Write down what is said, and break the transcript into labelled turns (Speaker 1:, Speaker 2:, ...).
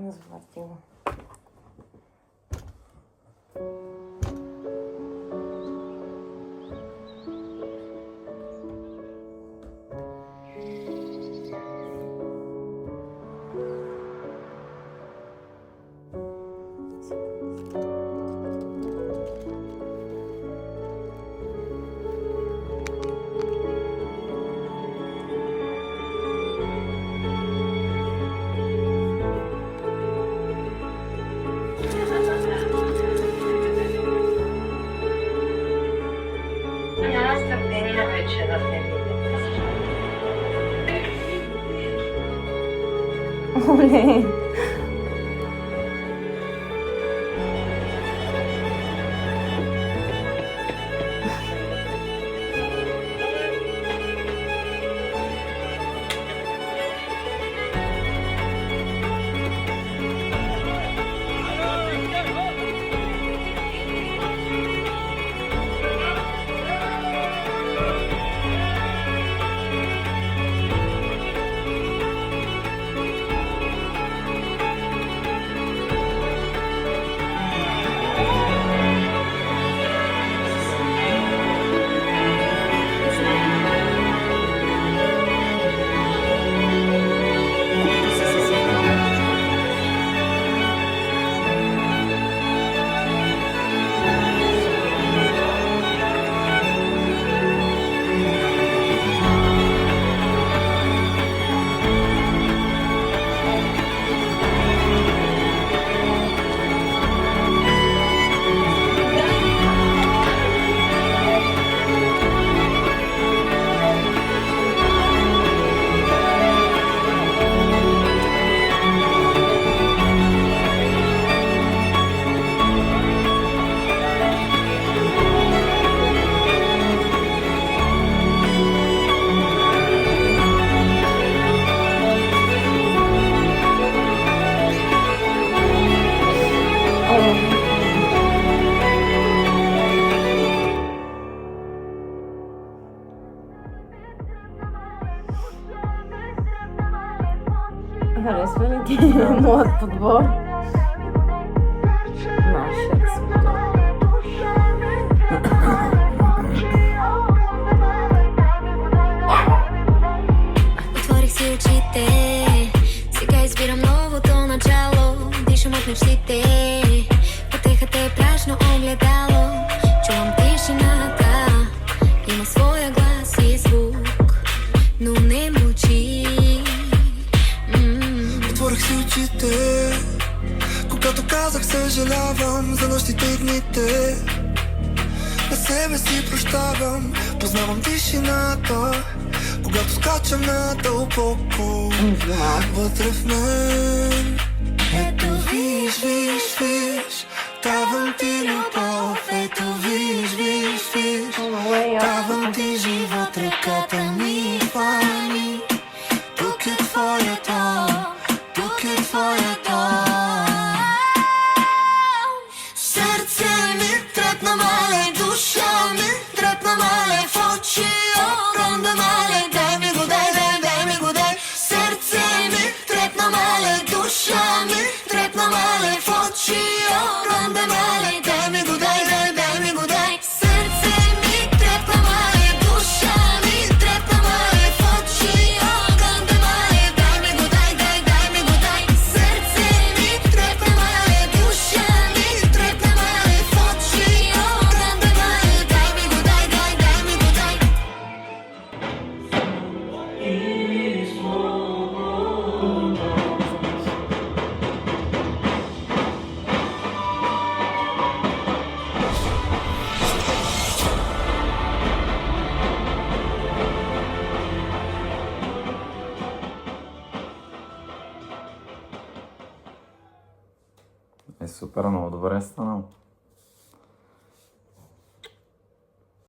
Speaker 1: назвати його. Оле. Харесва ли ти моят подбор? Нашият подбор.
Speaker 2: Отворих си очите, сега избирам новото начало. Дишам от мечтите, пътехата е празно огледало. Чувам тишината, има своя глас и звук, но не мълчи.
Speaker 3: Отворих си очите, когато казах съжалявам за нощите и дните. На себе си прощавам, познавам тишината, когато скачам надълбоко вътре в мен. Ето виж, виж, виж, давам ти любов. Ето виж, виж, виж, давам ти живот, ръката ми хвани. Тук е твоята, тук е твоята. Сърце ми трепна мале, душа ми трепна мале, в очи огромна мале. Дай ми го, дай ми го, дай. Сърце ми трепна мале, душа ми трепна мале, в очи огромна мале. Дай ми го, дай ми го, дай. Сърце ми трепна мале, душа ми трепна мале, в очи огромна мале. Дай ми го, дай ми го, дай. Сърце ми трепна мале, душа ми трепна мале, в очи огромна мале. Дай ми го, дай ми го, дай.
Speaker 4: Е супер, много добре е станало.